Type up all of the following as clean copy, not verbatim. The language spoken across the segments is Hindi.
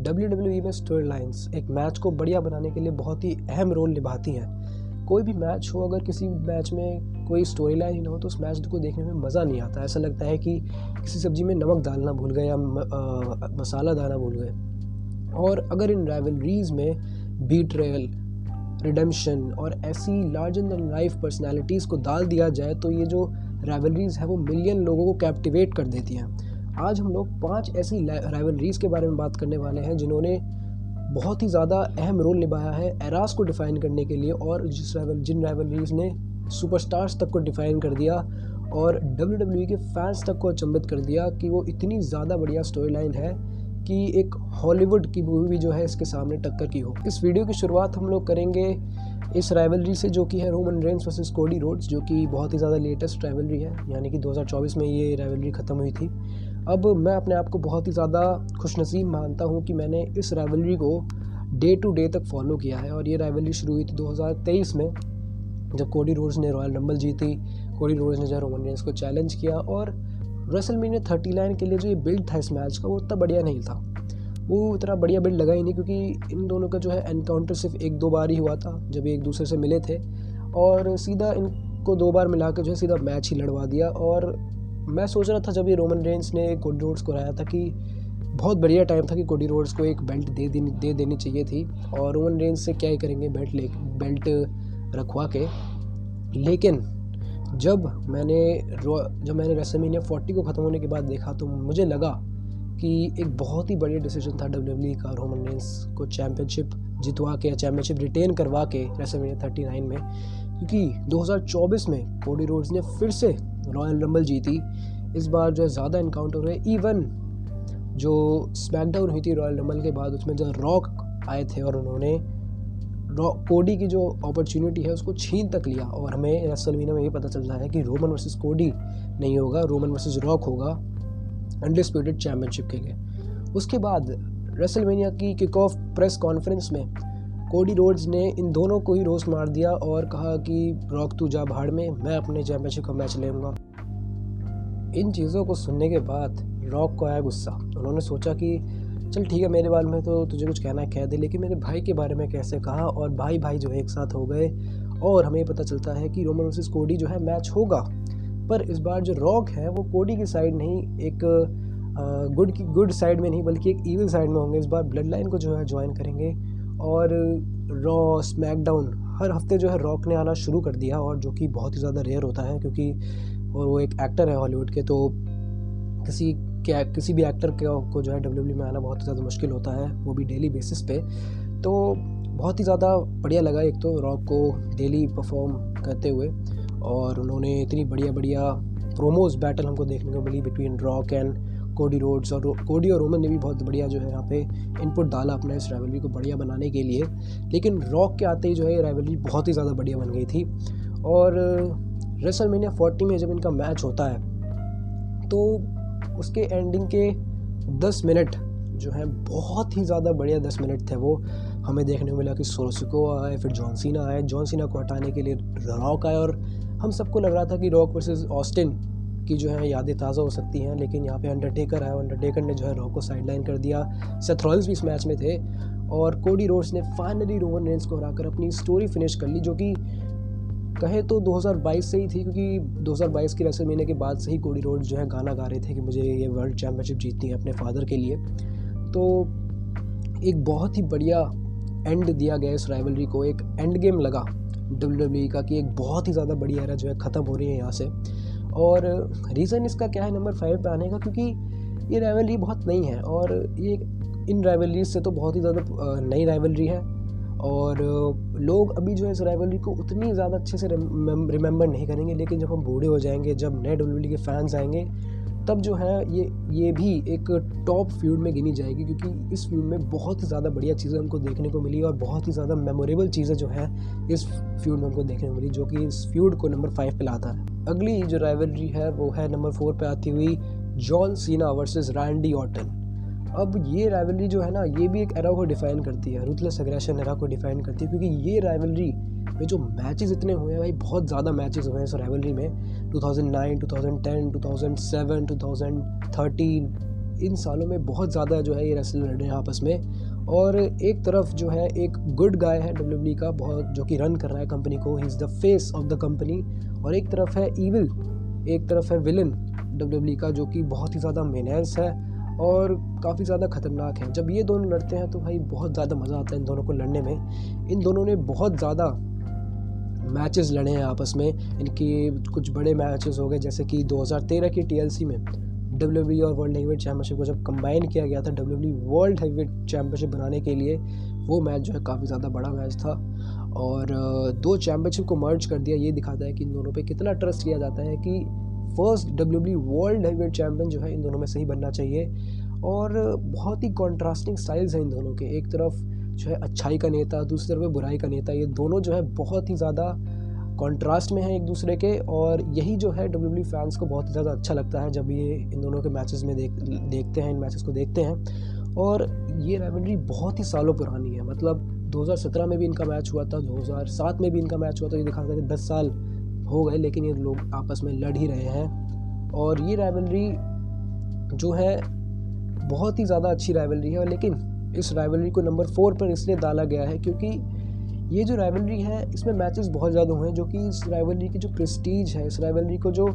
WWE में स्टोरी लाइन्स एक मैच को बढ़िया बनाने के लिए बहुत ही अहम रोल निभाती हैं। कोई भी मैच हो, अगर किसी मैच में कोई स्टोरी लाइन ही ना हो तो उस मैच को देखने में मज़ा नहीं आता। ऐसा लगता है कि किसी सब्ज़ी में नमक डालना भूल गए या मसाला डालना भूल गए। और अगर इन राइवलरीज़ में बीट्रेयल, रिडेम्पशन और ऐसी लार्जर देन लाइफ पर्सनैलिटीज़ को डाल दिया जाए तो ये जो राइवलरीज़ है वो मिलियन लोगों को कैप्टिवेट कर देती हैं। आज हम लोग 5 ऐसी राइवलरीज़ के बारे में बात करने वाले हैं जिन्होंने बहुत ही ज़्यादा अहम रोल निभाया है एरास को डिफ़ाइन करने के लिए, और जिन राइवलरीज़ ने सुपरस्टार्स तक को डिफ़ाइन कर दिया और WWE के फैंस तक को अचंभित कर दिया कि वो इतनी ज़्यादा बढ़िया स्टोरी लाइन है कि एक हॉलीवुड की मूवी भी जो है इसके सामने टक्कर की हो। इस वीडियो की शुरुआत हम लोग करेंगे इस राइवलरी से जो कि है Roman Reigns versus Cody Rhodes, जो कि बहुत ही ज़्यादा लेटेस्ट राइवलरी है, यानी कि 2024 में ये राइवलरी ख़त्म हुई थी। अब मैं अपने आप को बहुत ही ज़्यादा खुशनसीब मानता हूँ कि मैंने इस राइवलरी को डे टू डे तक फॉलो किया है। और ये राइवलरी शुरू हुई थी 2023 में जब कोडी रोड्स ने रॉयल रंबल जीती। कोडी रोड्स ने जो रोमन रेंस को चैलेंज किया और रेसलमेनिया 39 के लिए जो ये बिल्ड था इस मैच का वो उतना बढ़िया नहीं था। वो उतना बढ़िया बिल्ड लगा ही नहीं, क्योंकि इन दोनों का जो है एनकाउंटर सिर्फ 1-2 बार ही हुआ था जब एक दूसरे से मिले थे, और सीधा इनको 2 बार मिला कर जो है सीधा मैच ही लड़वा दिया। और मैं सोच रहा था जब ये रोमन रेंस ने कोडी रोड्स को हराया था कि बहुत बढ़िया टाइम था कि कोडी रोड्स को एक बेल्ट दे देनी चाहिए थी, और रोमन रेंस से क्या ही करेंगे बेल्ट रखवा के। लेकिन जब मैंने रेसलमेनिया 40 को ख़त्म होने के बाद देखा तो मुझे लगा कि एक बहुत ही बढ़िया डिसीजन था WWE का रोमन रेंस को चैम्पियनशिप जितवा के, चैम्पियनशिप रिटेन करवा के रेसलमेनिया 39 में, क्योंकि 2024 में कोडी रोड्स ने फिर से रॉयल रंबल जीती। इस बार जो है ज़्यादा इनकाउंटर हुए। इवन जो स्मैकडाउन हुई थी रॉयल रंबल के बाद उसमें जो रॉक आए थे और उन्होंने कोडी की जो अपॉर्चुनिटी है उसको छीन तक लिया, और हमें रेसलमेनिया में ये पता चल रहा है कि रोमन वर्सेस कोडी नहीं होगा, रोमन वर्सेस रॉक होगा अनडिस्प्यूटेड चैम्पियनशिप के लिए। उसके बाद रेसलमेनिया की किक ऑफ प्रेस कॉन्फ्रेंस में कोडी रोड्स ने इन दोनों को ही रोस्ट मार दिया और कहा कि रॉक तू जा भाड़ में, मैं अपने चैम्पियनशिप का मैच लेऊंगा। इन चीज़ों को सुनने के बाद रॉक को आया गुस्सा। उन्होंने सोचा कि चल ठीक है, मेरे बारे में तो तुझे कुछ कहना है कह दे, लेकिन मेरे भाई के बारे में कैसे कहा। और भाई जो है एक साथ हो गए और हमें पता चलता है कि रोमन वर्सेस कोडी जो है मैच होगा, पर इस बार जो रॉक है वो कोडी की साइड नहीं, एक गुड साइड में नहीं बल्कि एक ईविल साइड में होंगे। इस बार ब्लड लाइन को जो है ज्वाइन करेंगे, और रॉ स्मैकडाउन हर हफ्ते जो है रॉक ने आना शुरू कर दिया, और जो कि बहुत ही ज़्यादा रेयर होता है क्योंकि और वो एक एक्टर है हॉलीवुड के, तो किसी भी एक्टर को जो है WWE में आना बहुत ही ज़्यादा मुश्किल होता है, वो भी डेली बेसिस पे। तो बहुत ही ज़्यादा बढ़िया लगा एक तो रॉक को डेली परफॉर्म करते हुए, और उन्होंने इतनी बढ़िया प्रोमोज बैटल हमको देखने को मिली between Rock and Cody Rhodes, और कोडी और रोमन ने भी बहुत बढ़िया जो है यहाँ पे इनपुट डाला अपने इस राइवलरी को बढ़िया बनाने के लिए। लेकिन रॉक के आते ही जो है ये राइवलरी बहुत ही ज़्यादा बढ़िया बन गई थी। और रेसलमेनिया 40 में जब इनका मैच होता है तो उसके एंडिंग के 10 मिनट जो है बहुत ही ज़्यादा बढ़िया 10 मिनट थे वो। हमें देखने को मिला कि सोर्सिको आए, फिर जॉन सीना को हटाने के लिए रॉक आए, और हम सबको लग रहा था कि रॉक वर्सेस ऑस्टिन की जो है यादें ताज़ा हो सकती हैं। लेकिन यहाँ पे अंडरटेकर आया, अंडरटेकर ने जो है रॉक को साइडलाइन कर दिया। सेथ रॉलिंस भी इस मैच में थे, और कोडी रोड्स ने फाइनली रोमन रेंस को हराकर अपनी स्टोरी फिनिश कर ली, जो कि कहे तो 2022 से ही थी, क्योंकि 2022 की रेसलमेनिया के बाद से ही कोडी रोड्स जो है गाना गा रहे थे कि मुझे ये वर्ल्ड चैम्पियनशिप जीतनी है अपने फादर के लिए। तो एक बहुत ही बढ़िया एंड दिया गया इस राइवलरी को, एक एंड गेम लगा WWE का कि एक बहुत ही ज़्यादा बड़ी एरा जो है ख़त्म हो रही है यहाँ से। और रीज़न इसका क्या है नंबर 5 पे आने का, क्योंकि ये राइवलरी बहुत नई है, और ये इन राइवलरीज से तो बहुत ही ज़्यादा नई राइवलरी है, और लोग अभी जो है इस राइवलरी को उतनी ज़्यादा अच्छे से रिमेंबर नहीं करेंगे। लेकिन जब हम बूढ़े हो जाएंगे, जब नए WWE के फैंस आएंगे, तब जो है ये भी एक टॉप फ्यूड में गिनी जाएगी, क्योंकि इस फ्यूड में बहुत ही ज़्यादा बढ़िया चीज़ें हमको देखने को मिली, और बहुत ही ज़्यादा मेमोरेबल चीज़ें जो है इस फ्यूड में हमको देखने को मिली, जो कि इस फ्यूड को नंबर 5 पे लाता है। अगली जो राइवलरी है वो है नंबर 4 पे आती हुई John Cena versus Randy Orton. अब ये राइवलरी जो है ना, ये भी एक एरा को डिफाइन करती है, रूथलेस एग्रेशन एरा को डिफाइन करती है, क्योंकि ये राइवलरी में जो मैचेस इतने हुए हैं भाई, बहुत ज़्यादा मैचेस हुए हैं इस राइवलरी में। 2009, 2010, 2007, 2013, इन सालों में बहुत ज़्यादा जो है ये रेसलर लड़े हैं आपस में। और एक तरफ जो है एक गुड गाय है WWE का बहुत, जो कि रन कर रहा है कंपनी को, he is the face of the company. और एक तरफ है ईविल, एक तरफ है विलन WWE का, जो कि बहुत ही ज़्यादा मेनेंस है और काफ़ी ज़्यादा ख़तरनाक है। जब ये दोनों लड़ते हैं तो भाई बहुत ज़्यादा मज़ा आता है इन दोनों को लड़ने में। इन दोनों ने बहुत ज़्यादा मैचेस लड़े हैं आपस में। इनके कुछ बड़े मैचेस हो गए, जैसे कि 2013 की TLC में WWE और वर्ल्ड हेवीवेट चैम्पियनशिप को जब कंबाइन किया गया था WWE वर्ल्ड हेवीवेट चैम्पियनशिप बनाने के लिए, वो मैच जो है काफ़ी ज़्यादा बड़ा मैच था। और दो चैम्पियनशिप को मर्ज कर दिया। ये दिखाता है कि इन दोनों पे कितना ट्रस्ट किया जाता है कि first WWE world heavyweight champion जो है इन दोनों में से ही बनना चाहिए। और बहुत ही कॉन्ट्रास्टिंग स्टाइल्स हैं इन दोनों के। एक तरफ जो है अच्छाई का नेता, दूसरी तरफ बुराई का नेता। ये दोनों जो है बहुत ही ज़्यादा कॉन्ट्रास्ट में हैं एक दूसरे के। और यही जो है WWE फैंस को बहुत ज़्यादा अच्छा लगता है जब ये इन दोनों के मैचेस में देखते हैं, इन मैचेस को देखते हैं। और ये राइवलरी बहुत ही सालों पुरानी है। मतलब 2017 में भी इनका मैच हुआ था, 2007 में भी इनका मैच हुआ था। ये दिखाता है कि 10 साल हो गए लेकिन ये लोग आपस में लड़ ही रहे हैं। और ये राइवलरी जो है बहुत ही ज़्यादा अच्छी राइवलरी है। लेकिन इस राइवलरी को नंबर 4 पर इसलिए डाला गया है क्योंकि ये जो राइवलरी है इसमें मैचेस बहुत ज़्यादा हुए हैं, जो कि इस राइवलरी की जो प्रेस्टीज है, इस राइवलरी को जो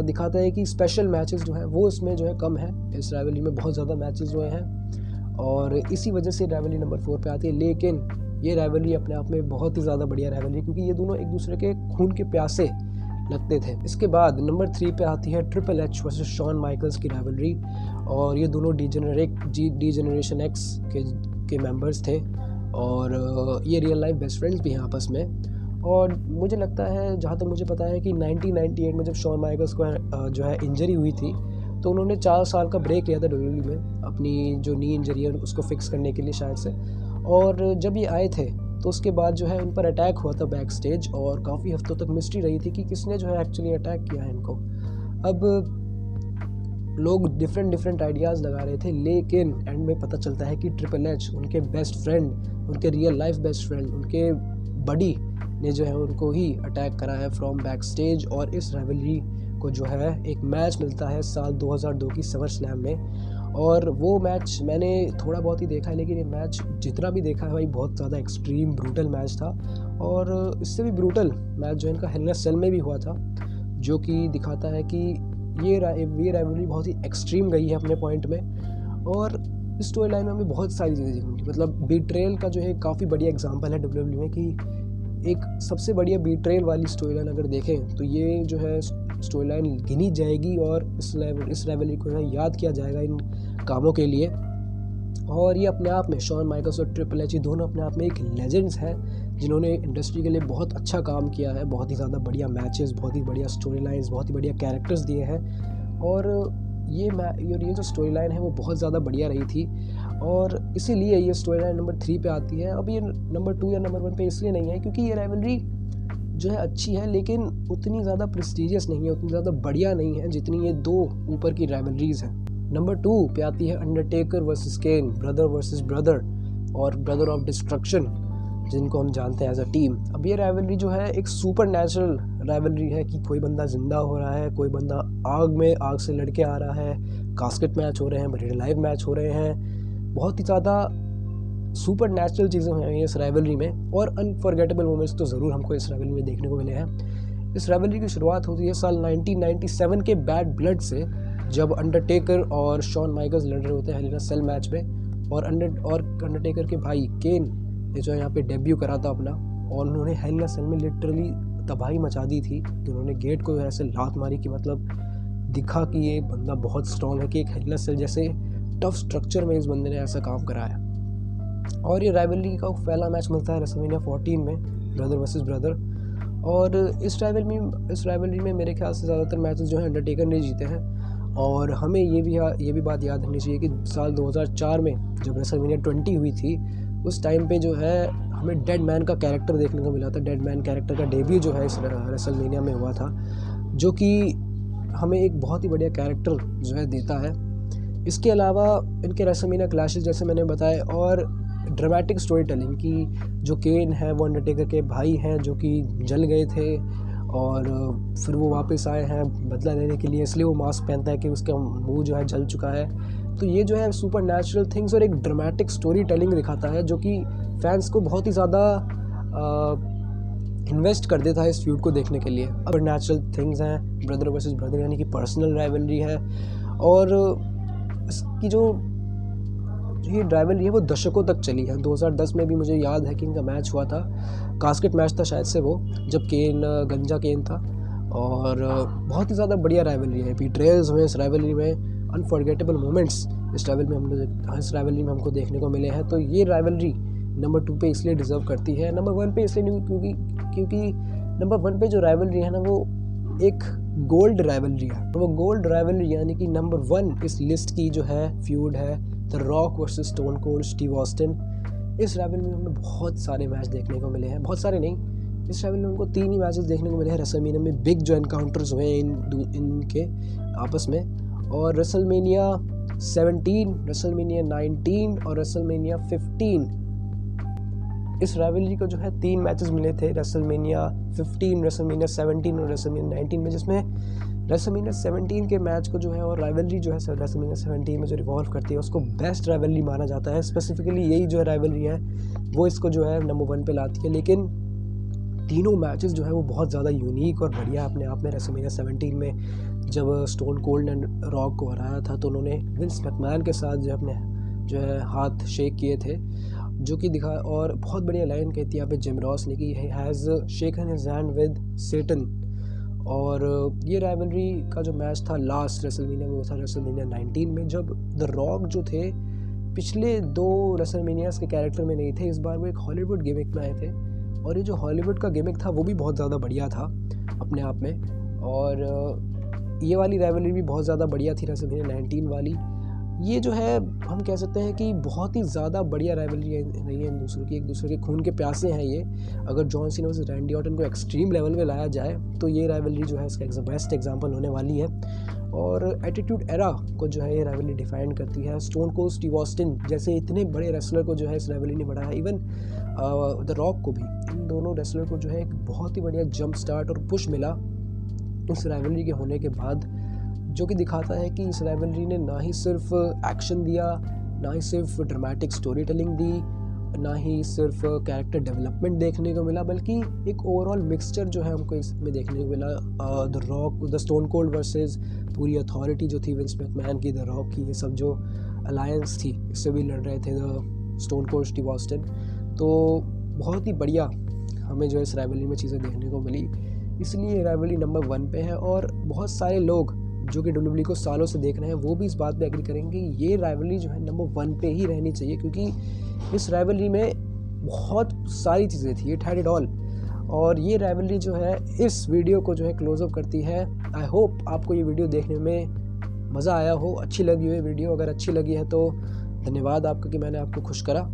दिखाता है कि स्पेशल मैचेस जो है वो इसमें जो है कम है। इस राइवलरी में बहुत ज़्यादा मैचेस हुए हैं और इसी वजह से राइवलरी नंबर 4 पे आती है। लेकिन ये राइवलरी अपने आप में बहुत ही ज़्यादा बढ़िया राइवलरी, क्योंकि ये दोनों एक दूसरे के खून के प्यासे लगते थे। इसके बाद नंबर 3 पे आती है triple H versus Shawn Michaels की राइवलरी। और ये दोनों डी जनरेशन एक्स के मेंबर्स थे और ये रियल लाइफ बेस्ट फ्रेंड्स भी हैं आपस में। और मुझे लगता है, जहाँ तक मुझे पता है, कि 1998 में जब शॉन माइकल्स को जो है इंजरी हुई थी तो उन्होंने 4 साल का ब्रेक लिया था WWE में अपनी जो नी इंजरी है उसको फिक्स करने के लिए शायद से। और जब ये आए थे तो उसके बाद जो है उन पर अटैक हुआ था बैक स्टेज और काफ़ी हफ्तों तक मिस्ट्री रही थी कि किसने जो है एक्चुअली अटैक किया है इनको। अब लोग डिफरेंट आइडियाज़ लगा रहे थे, लेकिन एंड में पता चलता है कि ट्रिपल एच, उनके बेस्ट फ्रेंड, उनके रियल लाइफ बेस्ट फ्रेंड, उनके बडी ने जो है उनको ही अटैक करा है फ्रॉम बैक स्टेज। और इस राइवलरी को जो है एक मैच मिलता है साल 2002 की समर स्लैम में। और वो मैच मैंने थोड़ा बहुत ही देखा है, लेकिन ये मैच जितना भी देखा है भाई बहुत ज़्यादा एक्सट्रीम ब्रूटल मैच था। और इससे भी ब्रूटल मैच जो इनका हेल इन अ सेल में भी हुआ था, जो कि दिखाता है कि ये राइवलरी बहुत ही एक्सट्रीम गई है अपने पॉइंट में। और इस स्टोरी लाइन में हमें बहुत सारी चीज़ें देखने की, मतलब बीट्रेल का जो है काफ़ी बढ़िया एग्जांपल है WWE में, कि एक सबसे बढ़िया बीट्रेल वाली स्टोरी लाइन अगर देखें तो ये जो है स्टोरी लाइन गिनी जाएगी और इस राइवलरी को याद किया जाएगा इन कामों के लिए। और ये अपने आप में शॉन माइकल्स और ट्रिपल एच दोनों अपने आप में एक लेजेंड्स हैं जिन्होंने इंडस्ट्री के लिए बहुत अच्छा काम किया है। बहुत ही ज़्यादा बढ़िया मैचेस, बहुत ही बढ़िया स्टोरी लाइन्स, बहुत ही बढ़िया कैरेक्टर्स दिए हैं। और ये जो स्टोरी लाइन है वो बहुत ज़्यादा बढ़िया रही थी और इसीलिए ये स्टोरी लाइन नंबर 3 पे आती है। अब ये नंबर 2 या नंबर 1 पे इसलिए नहीं है क्योंकि ये राइवलरी जो है अच्छी है लेकिन उतनी ज़्यादा प्रेस्टीजियस नहीं है, उतनी ज़्यादा बढ़िया नहीं है जितनी ये दो ऊपर की राइवलरीज़ हैं। नंबर 2 पे आती है अंडरटेकर वर्सेस केन, ब्रदर वर्सेस ब्रदर और ब्रदर ऑफ डिस्ट्रक्शन, जिनको हम जानते हैं एज अ टीम। अब ये राइवलरी जो है एक सुपर नेचुरल राइवलरी है कि कोई बंदा जिंदा हो रहा है, कोई बंदा आग से लड़के आ रहा है, कास्केट मैच हो रहे हैं, रियल लाइव मैच हो रहे हैं। बहुत ही ज़्यादा सुपर नेचुरल चीज़ें हैं इस राइवलरी में और अनफॉरगेटेबल मोमेंट्स तो ज़रूर हमको इस राइवलरी में देखने को मिले हैं। इस राइवलरी की शुरुआत होती है साल 1997 के बैड ब्लड से, जब अंडरटेकर और शॉन माइकल्स लड़ रहे होते हैं हेल इन अ सेल मैच में। और अंडरटेकर के भाई केन ने जो है यहाँ पे डेब्यू करा था अपना और उन्होंने हेल इन अ सेल में लिटरली तबाही मचा दी थी कि उन्होंने गेट को ऐसे लात मारी कि मतलब दिखा कि ये बंदा बहुत स्ट्रॉन्ग है, कि एक हेल इन अ सेल जैसे टफ स्ट्रक्चर में इस बंदे ने ऐसा काम कराया। और ये राइवलरी का पहला मैच मिलता है रेसलमेनिया 14 में, ब्रदर वर्सेस ब्रदर। और इस राइवलरी में मेरे ख्याल से ज़्यादातर मैचेस जो है अंडरटेकर ने जीते हैं। और हमें ये भी बात याद रखनी चाहिए कि साल 2004 में जब रेसलमेनिया 20 हुई थी उस टाइम पे जो है हमें डेड मैन का कैरेक्टर देखने को मिला था। डेड मैन कैरेक्टर का डेब्यू जो है इस रेसलमेनिया में हुआ था, जो कि हमें एक बहुत ही बढ़िया कैरेक्टर जो है देता है। इसके अलावा इनके रेसलमेनिया क्लैशेस जैसे मैंने बताए और ड्रामेटिक स्टोरी टेलिंग की, जो केन है वो अंडरटेकर के भाई हैं जो कि जल गए थे और फिर वो वापस आए हैं बदला लेने के लिए, इसलिए वो मास्क पहनता है कि उसका मुंह जो है जल चुका है। तो ये जो है सुपर नेचुरल थिंग्स और एक ड्रामेटिक स्टोरी टेलिंग दिखाता है जो कि फैंस को बहुत ही ज़्यादा इन्वेस्ट कर देता है इस फ्यूड को देखने के लिए। अब नेचुरल थिंग्स हैं, ब्रदर वर्सेस ब्रदर यानी कि पर्सनल राइवलरी है, और इसकी जो ये राइवलरी है वो दशकों तक चली है। 2010 में भी मुझे याद है कि इनका मैच हुआ था, कास्केट मैच था शायद से वो, जब गंजा केन था, और बहुत ही ज़्यादा बढ़िया राइवलरी है। बीट्रेयल्स हुए इस राइवलरी में, अनफॉरगेटेबल मोमेंट्स इस राइवलरी में हमको देखने को मिले हैं। तो ये राइवलरी नंबर 2 पे इसलिए डिज़र्व करती है, नंबर 1 पे इसलिए नहीं क्योंकि नंबर 1 पे जो राइवलरी है ना वो एक गोल्ड राइवलरी है। वो गोल्ड राइवलरी यानी कि नंबर 1 इस लिस्ट की जो है फ्यूड है the rock versus stone cold Steve Austin. इस राइवलरी में हमें बहुत सारे मैच देखने को मिले हैं, बहुत सारे नहीं, इस राइवलरी में हमको 3 ही मैचेस देखने को मिले हैं। रेसलमेनिया में बिग जो एनकाउंटर्स हुए इनके आपस में, और रेसलमेनिया 17, रेसलमेनिया 19 और रेसलमेनिया 15, इस राइवलरी को जो है 3 मैचेस मिले थे, रेसलमेनिया 15, रेसलमेनिया 17 और रेसलमेनिया 19 में, जिसमें रेसलमेनिया 17 के मैच को जो है और राइवलरी जो है रेसलमेनिया 17 में जो रिवॉल्व करती है उसको बेस्ट राइवलरी माना जाता है। स्पेसिफिकली यही जो है राइवलरी है वो इसको जो है नंबर 1 पे लाती है। लेकिन तीनों मैचेस जो है वो बहुत ज़्यादा यूनिक और बढ़िया अपने आप में। रेसलमेनिया 17 में जब स्टोन कोल्ड एंड रॉक को हराया था तो उन्होंने विंस मैकमैन के साथ जो अपने जो है हाथ शेक किए थे, जो कि दिखा, और बहुत बढ़िया लाइन कहती है यहाँ पे जिम रॉस ने कि he has shaken his hand with Satan. और ये राइवलरी का जो मैच था लास्ट रेसलमेनिया में वो था रेसलमेनिया 19 में, जब द रॉक जो थे पिछले 2 रेसलमेनियास के कैरेक्टर में नहीं थे, इस बार वो एक हॉलीवुड गिमिक में आए थे, और ये जो हॉलीवुड का गिमिक था वो भी बहुत ज़्यादा बढ़िया था अपने आप में। और ये वाली राइवलरी भी बहुत ज़्यादा बढ़िया थी रेसलमेनिया 19 वाली। ये जो है हम कह सकते हैं कि बहुत ही ज़्यादा बढ़िया राइवलरी रही है एक दूसरे के खून के प्यासे हैं ये। अगर John Cena versus Randy Orton को एक्सट्रीम लेवल पे लाया जाए तो ये राइवलरी जो है इसका बेस्ट एग्जांपल होने वाली है। और एटीट्यूड एरा को जो है ये राइवलरी डिफाइन करती है। स्टोन कोल्ड स्टीव ऑस्टिन जैसे इतने बड़े रेसलर को जो है इस राइवलरी ने बढ़ाया, इवन द रॉक को भी, इन दोनों रेसलर को जो है एक बहुत ही बढ़िया जंप स्टार्ट और पुश मिला इस राइवलरी के होने के बाद, जो कि दिखाता है कि इस राइवलरी ने ना ही सिर्फ एक्शन दिया, ना ही सिर्फ ड्रामेटिक स्टोरी टेलिंग दी, ना ही सिर्फ कैरेक्टर डेवलपमेंट देखने को मिला, बल्कि एक ओवरऑल मिक्सचर जो है हमको इसमें देखने को मिला। The rock, the stone cold versus पूरी अथॉरिटी जो थी विंस मैकमैन की, द रॉक की, ये सब जो अलायंस थी इससे भी लड़ रहे थे the stone cold Steve Austin. तो बहुत ही बढ़िया हमें जो इस राइवलरी में चीज़ें देखने को मिली, इसलिए राइवलरी नंबर 1 पे है। और बहुत सारे लोग जो कि WWE को सालों से देख रहे हैं वो भी इस बात पे एग्री करेंगे कि ये राइवलरी जो है नंबर 1 पे ही रहनी चाहिए, क्योंकि इस राइवलरी में बहुत सारी चीज़ें थी, इट हैड इट ऑल। और ये राइवलरी जो है इस वीडियो को जो है क्लोजअप करती है। आई होप आपको ये वीडियो देखने में मज़ा आया हो, अच्छी लगी हो ये वीडियो। अगर अच्छी लगी है तो धन्यवाद आपका कि मैंने आपको खुश करा।